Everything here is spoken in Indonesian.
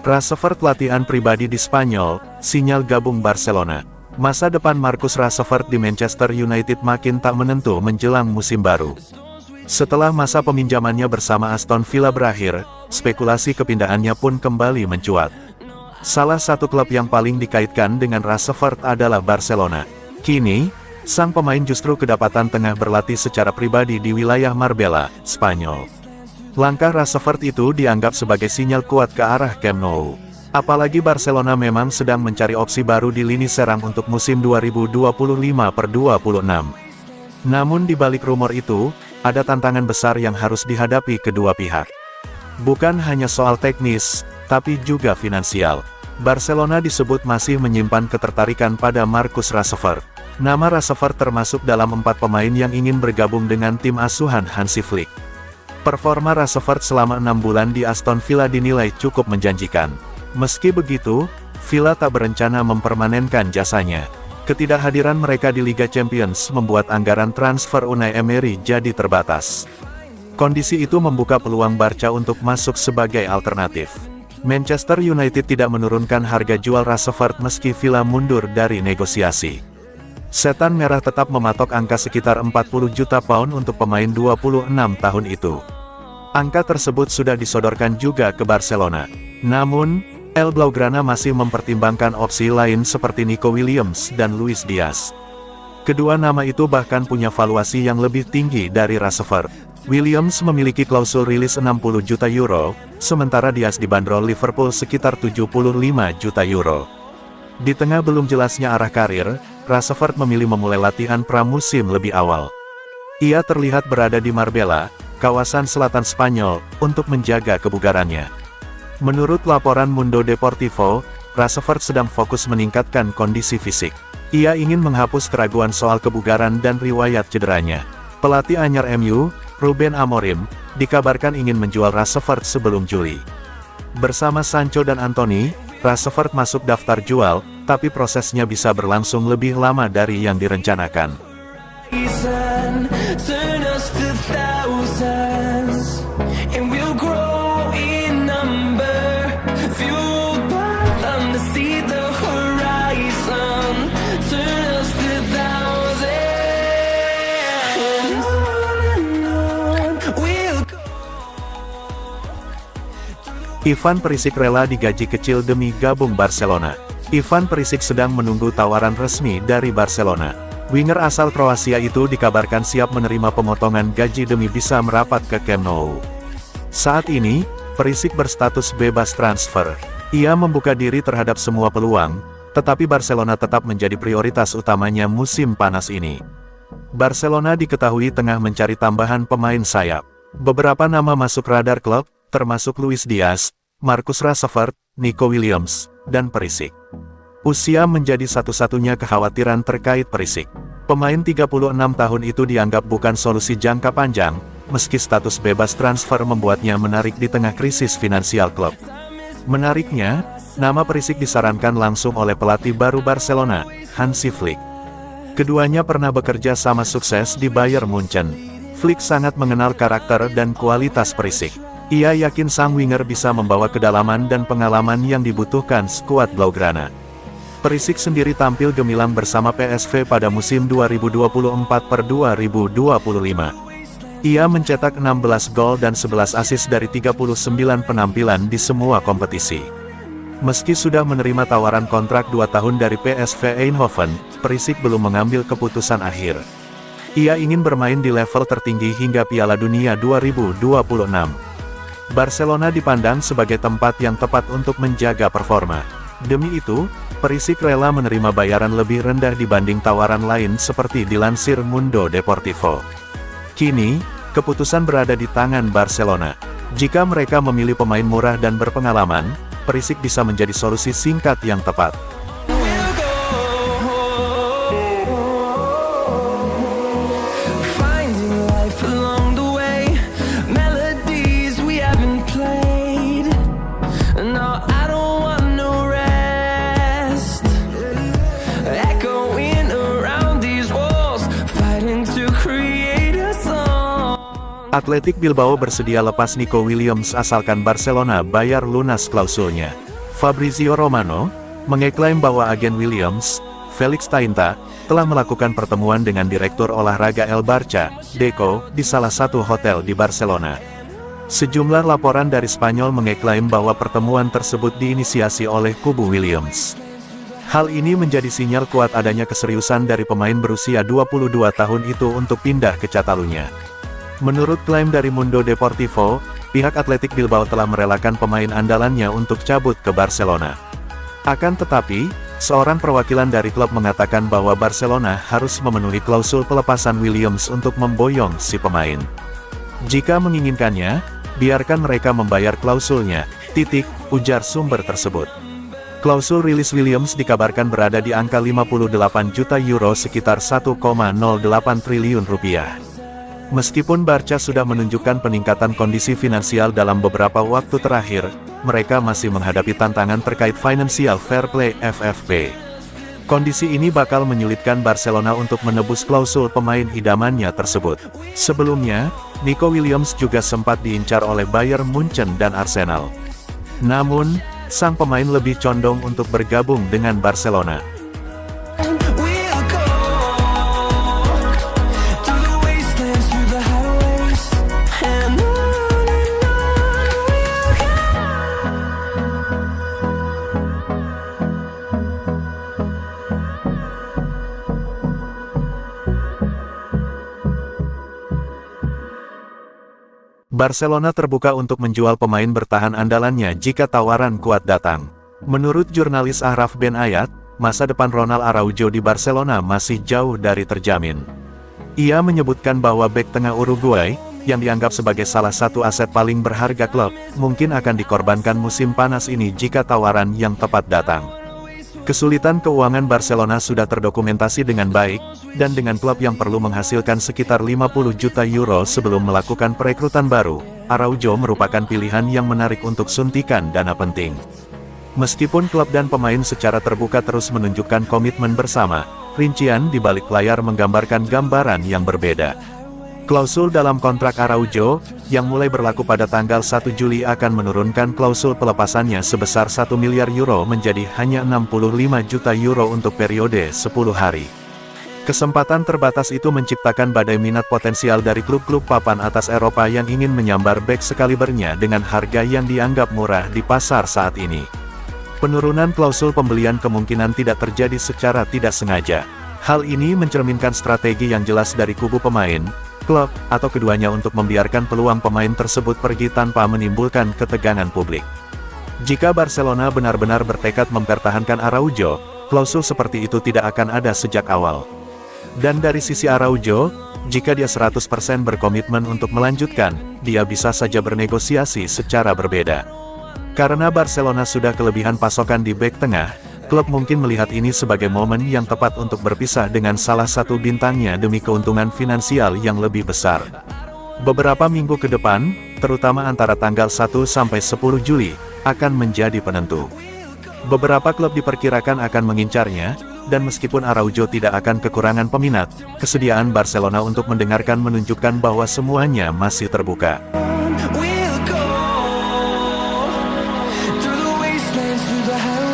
Rashford latihan pribadi di Spanyol, sinyal gabung Barcelona. Masa depan Marcus Rashford di Manchester United makin tak menentu menjelang musim baru. Setelah masa peminjamannya bersama Aston Villa berakhir, spekulasi kepindahannya pun kembali mencuat. Salah satu klub yang paling dikaitkan dengan Rashford adalah Barcelona. Kini, sang pemain justru kedapatan tengah berlatih secara pribadi di wilayah Marbella, Spanyol. Langkah Rashford itu dianggap sebagai sinyal kuat ke arah Camp Nou. Apalagi Barcelona memang sedang mencari opsi baru di lini serang untuk musim 2025/26. Namun di balik rumor itu, ada tantangan besar yang harus dihadapi kedua pihak. Bukan hanya soal teknis, tapi juga finansial. Barcelona disebut masih menyimpan ketertarikan pada Marcus Rashford. Nama Rashford termasuk dalam 4 pemain yang ingin bergabung dengan tim asuhan Hansi Flick. Performa Rashford selama 6 bulan di Aston Villa dinilai cukup menjanjikan. Meski begitu, Villa tak berencana mempermanenkan jasanya. Ketidakhadiran mereka di Liga Champions membuat anggaran transfer Unai Emery jadi terbatas. Kondisi itu membuka peluang Barca untuk masuk sebagai alternatif. Manchester United tidak menurunkan harga jual Rashford meski Villa mundur dari negosiasi. Setan Merah tetap mematok angka sekitar 40 juta pound untuk pemain 26 tahun itu. Angka tersebut sudah disodorkan juga ke Barcelona. Namun, El Blaugrana masih mempertimbangkan opsi lain seperti Nico Williams dan Luis Diaz. Kedua nama itu bahkan punya valuasi yang lebih tinggi dari Rashford. Williams memiliki klausul rilis 60 juta euro, sementara Diaz dibanderol Liverpool sekitar 75 juta euro. Di tengah belum jelasnya arah karir, Rashford memilih memulai latihan pramusim lebih awal. Ia terlihat berada di Marbella, kawasan selatan Spanyol, untuk menjaga kebugarannya. Menurut laporan Mundo Deportivo, Rashford sedang fokus meningkatkan kondisi fisik. Ia ingin menghapus keraguan soal kebugaran dan riwayat cederanya. Pelatih anyar MU, Ruben Amorim, dikabarkan ingin menjual Rashford sebelum Juli. Bersama Sancho dan Anthony, Rashford masuk daftar jual, tapi prosesnya bisa berlangsung lebih lama dari yang direncanakan. Ivan Perisic rela digaji kecil demi gabung Barcelona. Ivan Perisic sedang menunggu tawaran resmi dari Barcelona. Winger asal Kroasia itu dikabarkan siap menerima pemotongan gaji demi bisa merapat ke Camp Nou. Saat ini, Perisic berstatus bebas transfer. Ia membuka diri terhadap semua peluang, tetapi Barcelona tetap menjadi prioritas utamanya musim panas ini. Barcelona diketahui tengah mencari tambahan pemain sayap. Beberapa nama masuk radar klub, termasuk Luis Diaz, Marcus Rashford, Nico Williams, dan Perisic. Usia menjadi satu-satunya kekhawatiran terkait Perisic. Pemain 36 tahun itu dianggap bukan solusi jangka panjang, meski status bebas transfer membuatnya menarik di tengah krisis finansial klub. Menariknya, nama Perisic disarankan langsung oleh pelatih baru Barcelona, Hansi Flick. Keduanya pernah bekerja sama sukses di Bayern Munchen. Flick sangat mengenal karakter dan kualitas Perisic. Ia yakin sang winger bisa membawa kedalaman dan pengalaman yang dibutuhkan skuad Blaugrana. Perisic sendiri tampil gemilang bersama PSV pada musim 2024/2025. Ia mencetak 16 gol dan 11 assist dari 39 penampilan di semua kompetisi. Meski sudah menerima tawaran kontrak 2 tahun dari PSV Eindhoven, Perisic belum mengambil keputusan akhir. Ia ingin bermain di level tertinggi hingga Piala Dunia 2026. Barcelona dipandang sebagai tempat yang tepat untuk menjaga performa. Demi itu, Perisic rela menerima bayaran lebih rendah dibanding tawaran lain seperti dilansir Mundo Deportivo. Kini, keputusan berada di tangan Barcelona. Jika mereka memilih pemain murah dan berpengalaman, Perisic bisa menjadi solusi singkat yang tepat. Athletic Bilbao bersedia lepas Nico Williams asalkan Barcelona bayar lunas klausulnya. Fabrizio Romano mengeklaim bahwa agen Williams, Felix Tainta, telah melakukan pertemuan dengan Direktur Olahraga El Barça, Deco, di salah satu hotel di Barcelona. Sejumlah laporan dari Spanyol mengeklaim bahwa pertemuan tersebut diinisiasi oleh kubu Williams. Hal ini menjadi sinyal kuat adanya keseriusan dari pemain berusia 22 tahun itu untuk pindah ke Catalunya. Menurut klaim dari Mundo Deportivo, pihak Athletic Bilbao telah merelakan pemain andalannya untuk cabut ke Barcelona. Akan tetapi, seorang perwakilan dari klub mengatakan bahwa Barcelona harus memenuhi klausul pelepasan Williams untuk memboyong si pemain. Jika menginginkannya, biarkan mereka membayar klausulnya, ujar sumber tersebut. Klausul rilis Williams dikabarkan berada di angka 58 juta euro sekitar 1,08 triliun rupiah. Meskipun Barca sudah menunjukkan peningkatan kondisi finansial dalam beberapa waktu terakhir, mereka masih menghadapi tantangan terkait Financial Fair Play (FFP). Kondisi ini bakal menyulitkan Barcelona untuk menebus klausul pemain idamannya tersebut. Sebelumnya, Nico Williams juga sempat diincar oleh Bayern Munchen dan Arsenal. Namun, sang pemain lebih condong untuk bergabung dengan Barcelona. Barcelona terbuka untuk menjual pemain bertahan andalannya jika tawaran kuat datang. Menurut jurnalis Ahraf Ben Ayat, masa depan Ronald Araujo di Barcelona masih jauh dari terjamin. Ia menyebutkan bahwa bek tengah Uruguay, yang dianggap sebagai salah satu aset paling berharga klub, mungkin akan dikorbankan musim panas ini jika tawaran yang tepat datang. Kesulitan keuangan Barcelona sudah terdokumentasi dengan baik, dan dengan klub yang perlu menghasilkan sekitar 50 juta euro sebelum melakukan perekrutan baru, Araujo merupakan pilihan yang menarik untuk suntikan dana penting. Meskipun klub dan pemain secara terbuka terus menunjukkan komitmen bersama, rincian di balik layar menggambarkan gambaran yang berbeda. Klausul dalam kontrak Araujo, yang mulai berlaku pada tanggal 1 Juli akan menurunkan klausul pelepasannya sebesar 1 miliar euro menjadi hanya 65 juta euro untuk periode 10 hari. Kesempatan terbatas itu menciptakan badai minat potensial dari klub-klub papan atas Eropa yang ingin menyambar bek sekalibernya dengan harga yang dianggap murah di pasar saat ini. Penurunan klausul pembelian kemungkinan tidak terjadi secara tidak sengaja. Hal ini mencerminkan strategi yang jelas dari kubu pemain, klub, atau keduanya untuk membiarkan peluang pemain tersebut pergi tanpa menimbulkan ketegangan publik. Jika Barcelona benar-benar bertekad mempertahankan Araujo, klausul seperti itu tidak akan ada sejak awal. Dan dari sisi Araujo, jika dia 100% berkomitmen untuk melanjutkan, dia bisa saja bernegosiasi secara berbeda. Karena Barcelona sudah kelebihan pasokan di bek tengah, klub mungkin melihat ini sebagai momen yang tepat untuk berpisah dengan salah satu bintangnya demi keuntungan finansial yang lebih besar. Beberapa minggu ke depan, terutama antara tanggal 1 sampai 10 Juli, akan menjadi penentu. Beberapa klub diperkirakan akan mengincarnya, dan meskipun Araujo tidak akan kekurangan peminat, kesediaan Barcelona untuk mendengarkan menunjukkan bahwa semuanya masih terbuka. We'll go through the wastelands, through the highways.